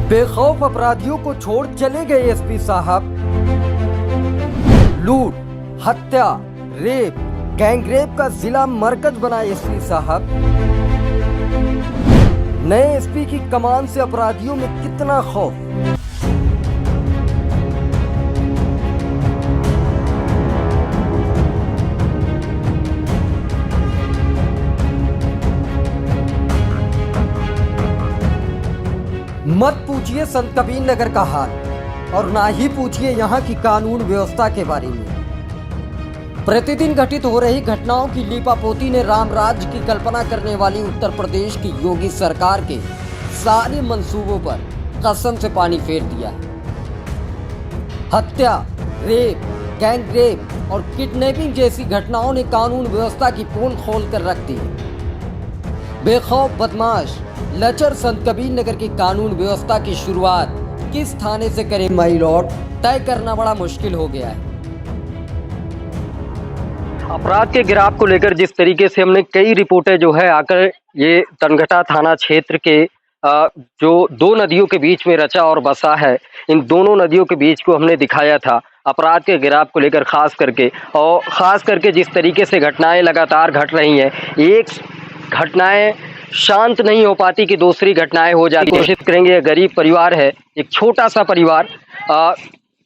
बेखौफ अपराधियों को छोड़ चले गए एसपी साहब। लूट, हत्या, रेप, गैंगरेप का जिला मरकज बना एसपी साहब। नए एसपी की कमान से अपराधियों में कितना खौफ। मत पूछिए संत कबीर नगर का हाल और ना ही पूछिए यहाँ की कानून व्यवस्था के बारे में। प्रतिदिन घटित हो रही घटनाओं की लीपापोती ने राम राज्य की कल्पना करने वाली उत्तर प्रदेश की योगी सरकार के सारे मंसूबों पर कसम से पानी फेर दिया है। हत्या, रेप, गैंगरेप और किडनैपिंग जैसी घटनाओं ने कानून व्यवस्था की पोल खोल कर रख दी। बेखौफ बदमाश लचर संत कबीर नगर की कानून व्यवस्था की शुरुआत किस थाने से करें माय लॉर्ड, तय करना बड़ा मुश्किल हो गया है। अपराध के गिराव को लेकर जिस तरीके से हमने कई रिपोर्टें जो है आकर ये तनघटा थाना क्षेत्र के जो दो नदियों के बीच में रचा और बसा है, इन दोनों नदियों के बीच को हमने दिखाया था अपराध के गिराव को लेकर खास करके जिस तरीके से घटनाएं लगातार घट रही हैं, एक घटनाएं शांत नहीं हो पाती कि दूसरी घटनाएं हो जाती। कोशिश करेंगे, गरीब परिवार है, एक छोटा सा परिवार,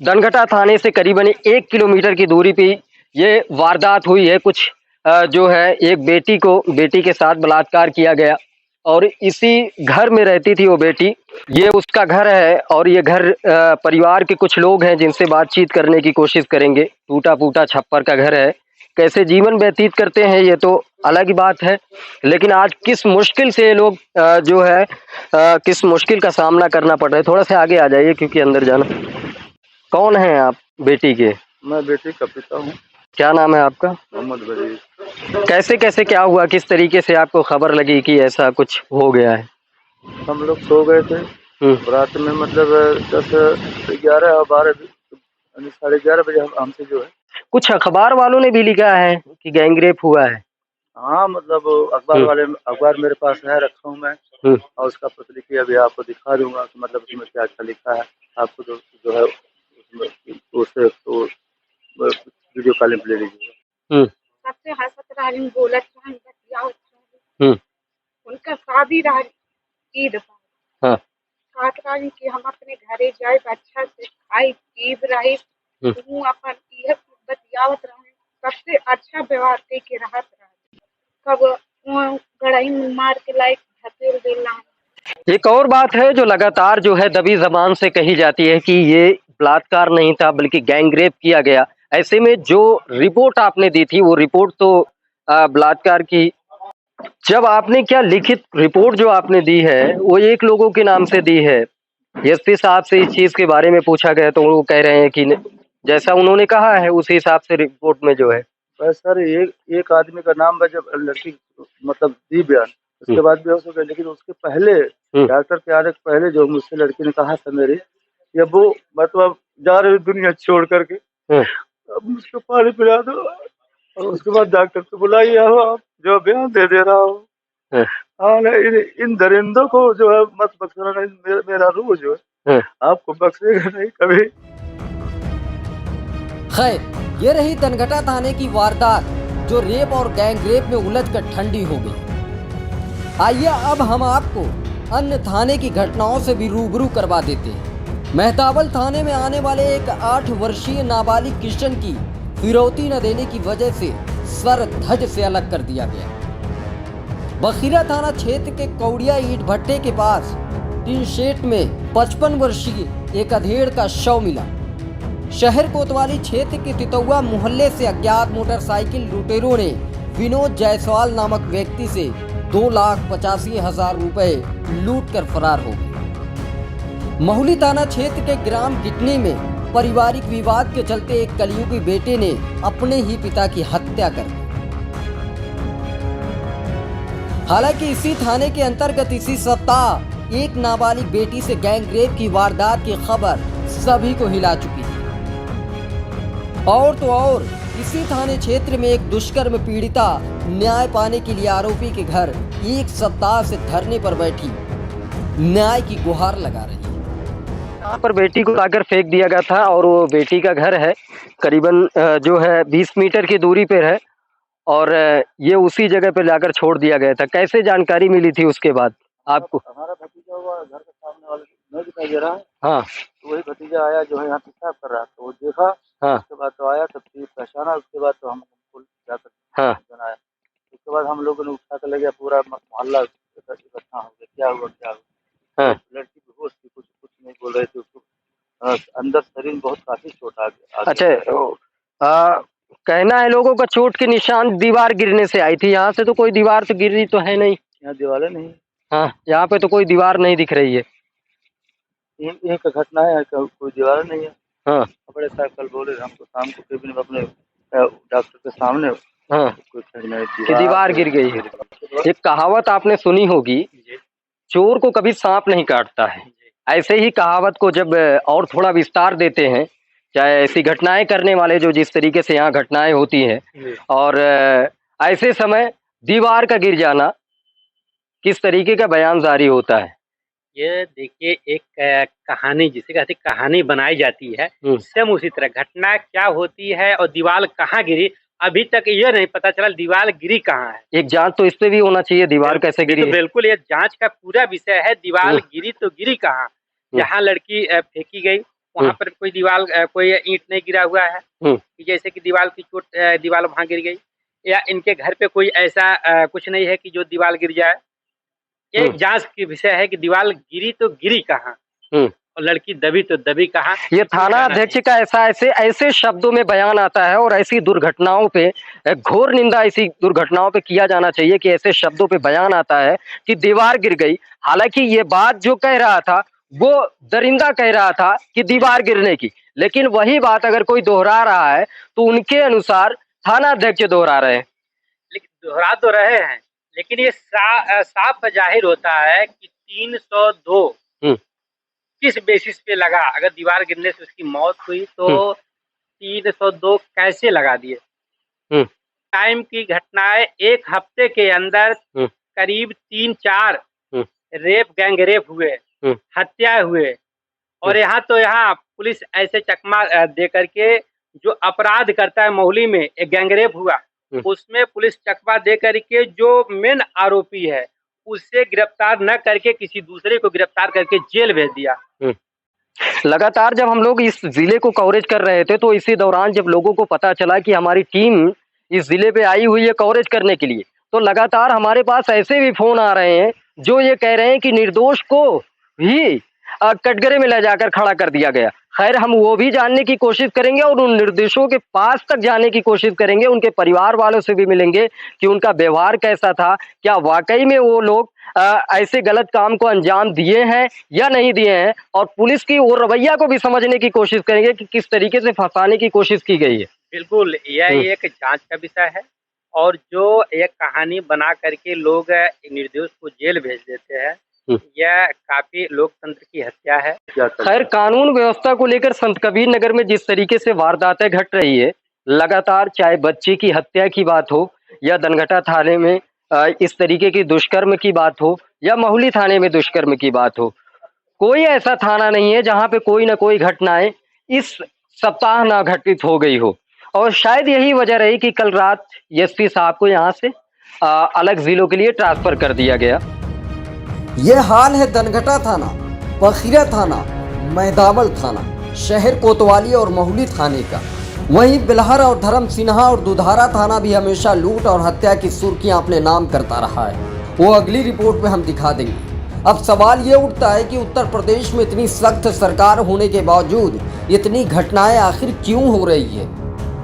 दनघटा थाने से करीबन 1 किलोमीटर की दूरी पे ये वारदात हुई है। कुछ जो है एक बेटी के साथ बलात्कार किया गया और इसी घर में रहती थी वो बेटी। ये उसका घर है और ये घर परिवार के कुछ लोग हैं जिनसे बातचीत करने की कोशिश करेंगे। टूटा फूटा छप्पर का घर है, कैसे जीवन व्यतीत करते हैं ये तो अलग ही बात है, लेकिन आज किस मुश्किल से ये लोग जो है किस मुश्किल का सामना करना पड़ रहा है। थोड़ा सा आगे आ जाइए क्योंकि अंदर जाना। कौन है आप बेटी के? मैं बेटी का पिता हूँ। क्या नाम है आपका? मोहम्मद वजीर। कैसे क्या हुआ, किस तरीके से आपको खबर लगी कि ऐसा कुछ हो गया है? हम लोग सो गए थे रात में, मतलब 10, 11, 12, 11:30 बजे हमसे जो है कुछ अखबार वालों ने भी लिखा है कि गैंगरेप हुआ है। हाँ, मतलब अखबार मेरे पास है, रखा हूँ मैं, और उसका प्रतिलिपि अभी आपको दिखा दूंगा कि मतलब उसमें क्या क्या लिखा है। आपको जो है उससे तो वीडियो कॉलिंग ले लीजिएगा। सबसे हंसत रही, बोलत रही, उनका शादी रही ईद पर। हाँ। साथ रही कि हम अपने घरे जाए अच्छा से खाई पीब रही, अपन यह बतियावत रहे, सबसे अच्छा व्यवहार के रहत रहे। कब गड़ाई मार के लायक धकेल देना। एक और बात है जो लगातार जो है दबी जबान से कही जाती है कि ये बलात्कार नहीं था बल्कि गैंगरेप किया गया। ऐसे में जो रिपोर्ट आपने दी थी वो रिपोर्ट तो बलात्कार की, जब आपने क्या लिखित रिपोर्ट जो आपने दी है वो एक लोगों के नाम से दी है। एसपी साहब से इस चीज के बारे में पूछा गया तो वो कह रहे हैं कि जैसा उन्होंने कहा है उसी हिसाब से रिपोर्ट में जो है। सर एक आदमी का नाम है, जब लड़की मतलब दी बयान उसके बाद भी हो सके, लेकिन उसके पहले डॉक्टर के आने के पहले जो मुझसे लड़की ने कहा था मेरी, ये वो मतलब जा रही दुनिया छोड़ करके, अब मुझको पानी पिला दो और उसके बाद डॉक्टर को बुलाइए, आप जो बयान दे रहा हूँ। इन दरिंदों को जो है मत बख्शना, मेरा रूह जो है आपको बख्शेगा नहीं कभी। खैर, ये रही तनघटा थाने की वारदात जो रेप और गैंगरेप में उलझकर ठंडी हो गई। आइए अब हम आपको अन्य थाने की घटनाओं से भी रूबरू करवा देते हैं। मेहतावल थाने में आने वाले एक 8 वर्षीय नाबालिग किशन की फिरौती न देने की वजह से सर धज से अलग कर दिया गया। बखीरा थाना क्षेत्र के कौड़िया ईंट भट्टे के पास टीन शेड में 55 वर्षीय एक अधेड़ का शव मिला। शहर कोतवाली क्षेत्र के तितौआ मोहल्ले से अज्ञात मोटरसाइकिल लुटेरों ने विनोद जायसवाल नामक व्यक्ति से 2,85,000 रुपए लूट कर फरार हो गए। महुली थाना क्षेत्र के ग्राम गिटनी में पारिवारिक विवाद के चलते एक कलयुगी बेटे ने अपने ही पिता की हत्या कर दी। हालांकि इसी थाने के अंतर्गत इसी सप्ताह एक नाबालिग बेटी से गैंगरेप की वारदात की खबर सभी को हिला चुकी थी। और तो और इसी थाने क्षेत्र में एक दुष्कर्म पीड़िता न्याय पाने के लिए आरोपी के घर एक सप्ताह से धरने पर बैठी न्याय की गुहार लगा रही है। यहाँ पर बेटी को लाकर फेंक दिया गया था और वो बेटी का घर है करीबन जो है 20 मीटर की दूरी पर है और ये उसी जगह पे लाकर छोड़ दिया गया था। कैसे जानकारी मिली थी उसके बाद आपको? हमारा भतीजा हुआ घर के सामने वाले नहीं दिखाई दे रहा है। हाँ तो वही भतीजा आया जो है यहाँ पेशाब कर रहा था, तो वो देखा। हाँ उसके बाद तो आया, तब फिर पहचाना, उसके बाद तो हम पुल जाकर हाँ बनाया। उसके बाद हम लोगों ने उठा कर ले गया, पूरा मोहल्ला इकट्ठा हो गया, क्या हुआ क्या हुआ। हाँ। लड़की बेहोश थी, कुछ नहीं बोल रहे थे, उसको अंदर शरीर में बहुत काफी चोट आ गया। अच्छा कहना है लोगों का चोट के निशान दीवार गिरने से आई थी। यहाँ से तो कोई दीवार तो गिर रही तो है नहीं। यहाँ दीवारें नहीं। हाँ यहाँ पे तो कोई दीवार नहीं दिख रही है। एक घटना है, कोई दीवार नहीं है। हाँ बड़े साहब कल बोले हमको शाम को केबिन में अपने डॉक्टर के सामने हाँ कि दीवार गिर गई है। एक कहावत आपने सुनी होगी, चोर को कभी सांप नहीं काटता है। ऐसे ही कहावत को जब और थोड़ा विस्तार देते हैं, चाहे ऐसी घटनाएं करने वाले जो जिस तरीके से यहाँ घटनाएं होती हैं और ऐसे समय दीवार का गिर जाना, किस तरीके का बयान जारी होता है। ये देखिए एक कहानी जिसे कहते कहानी बनाई जाती है, सेम उसी तरह घटना क्या होती है और दीवार कहाँ गिरी, अभी तक ये नहीं पता चला दीवार गिरी कहाँ है। एक जांच तो इस पे भी होना चाहिए, दीवार कैसे गिरी तो बिल्कुल ये जांच का पूरा विषय है। दीवार गिरी तो गिरी कहाँ, जहाँ लड़की फेंकी गई वहाँ पर कोई दीवार कोई ईंट नहीं गिरा हुआ है कि जैसे कि दीवार की चोट दीवार वहाँ गिर गई, या इनके घर पे कोई ऐसा कुछ नहीं है कि जो दीवार गिर जाए। एक जांच की विषय है कि दीवार गिरी तो गिरी कहाँ और लड़की दबी तो दबी कहाँ। ये थाना अध्यक्ष का ऐसे शब्दों में बयान आता है और ऐसी दुर्घटनाओं पे घोर निंदा ऐसी दुर्घटनाओं पे किया जाना चाहिए कि ऐसे शब्दों पे बयान आता है कि दीवार गिर गई। हालांकि ये बात जो कह रहा था वो दरिंदा कह रहा था कि दीवार गिरने की, लेकिन वही बात अगर कोई दोहरा रहा है तो उनके अनुसार थाना अध्यक्ष दोहरा रहे हैं। लेकिन दोहरा तो रहे हैं, लेकिन ये साफ जाहिर होता है कि 302 किस बेसिस पे लगा। अगर दीवार गिरने से उसकी मौत हुई तो 302 कैसे लगा दिए। टाइम की घटनाएं एक हफ्ते के अंदर करीब 3-4 रेप गैंग रेप हुए, हत्या हुए, और यहाँ पुलिस ऐसे चकमा दे करके जो अपराध करता है मोहल्ले में एक गैंगरेप हुआ, उसमें पुलिस चकमा दे करके जो मेन आरोपी है उससे गिरफ्तार न करके किसी दूसरे को गिरफ्तार करके जेल भेज दिया। लगातार जब हम लोग इस जिले को कवरेज कर रहे थे तो इसी दौरान जब लोगों को पता चला कि हमारी टीम इस जिले पे आई हुई है कवरेज करने के लिए, तो लगातार हमारे पास ऐसे भी फोन आ रहे हैं जो ये कह रहे हैं कि निर्दोष को भी कटघरे में ले जाकर खड़ा कर दिया गया। खैर हम वो भी जानने की कोशिश करेंगे और उन निर्देशों के पास तक जाने की कोशिश करेंगे, उनके परिवार वालों से भी मिलेंगे कि उनका व्यवहार कैसा था, क्या वाकई में वो लोग ऐसे गलत काम को अंजाम दिए हैं या नहीं दिए हैं, और पुलिस की वो रवैया को भी समझने की कोशिश करेंगे कि किस तरीके से फंसाने की कोशिश की गई है। बिल्कुल यह एक जांच का विषय है, और जो एक कहानी बना करके लोग निर्दोष को जेल भेज देते हैं, यह काफी लोकतंत्र की हत्या है। खैर कानून व्यवस्था को लेकर संत कबीर नगर में जिस तरीके से वारदातें घट रही है लगातार, चाहे बच्चे की हत्या की बात हो या दनघटा थाने में इस तरीके की दुष्कर्म की बात हो या मोहल्ली थाने में दुष्कर्म की बात हो, कोई ऐसा थाना नहीं है जहां पे कोई ना कोई घटनाएं इस सप्ताह ना घटित हो गई हो। और शायद यही वजह रही कि कल रात एसपी साहब को यहाँ से अलग जिलों के लिए ट्रांसफर कर दिया गया। यह हाल है दनघटा थाना, पखीरा थाना, मैदावल थाना, शहर कोतवाली और मोहल्ली थाने का। वहीं बिलहर और धर्म सिन्हा और दुधारा थाना भी हमेशा लूट और हत्या की सुर्खियां अपने नाम करता रहा है। वो अगली रिपोर्ट में हम दिखा देंगे। अब सवाल ये उठता है कि उत्तर प्रदेश में इतनी सख्त सरकार होने के बावजूद इतनी घटनाएं आखिर क्यों हो रही है,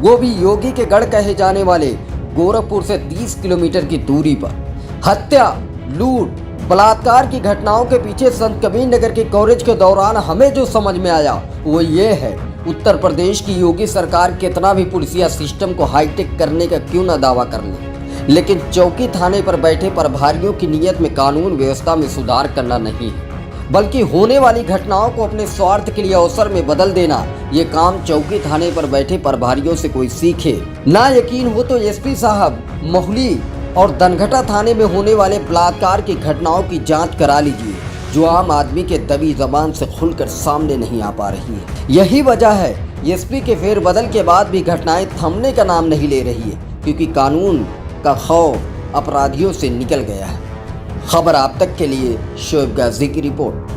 वो भी योगी के गढ़ कहे जाने वाले गोरखपुर से 30 किलोमीटर की दूरी पर। हत्या, लूट, बलात्कार की घटनाओं के पीछे संत कबीर नगर की कवरेज के दौरान हमें जो समझ में आया वो ये है, उत्तर प्रदेश की योगी सरकार कितना भी पुलिसिया सिस्टम को हाईटेक करने का क्यों न दावा कर ले, लेकिन चौकी थाने पर बैठे प्रभारियों की नीयत में कानून व्यवस्था में सुधार करना नहीं है, बल्कि होने वाली घटनाओं को अपने स्वार्थ के लिए अवसर में बदल देना। ये काम चौकी थाने पर बैठे प्रभारियों से कोई सीखे। ना यकीन हो तो एसपी साहब मोहल्ली और दनघटा थाने में होने वाले बलात्कार की घटनाओं की जांच करा लीजिए। जो आम आदमी के दबी जबान से खुलकर सामने नहीं आ पा रही है। यही वजह है एसपी के फेरबदल के बाद भी घटनाएं थमने का नाम नहीं ले रही है, क्योंकि कानून का खौफ अपराधियों से निकल गया है। खबर आप तक के लिए शोएब गाजी की रिपोर्ट।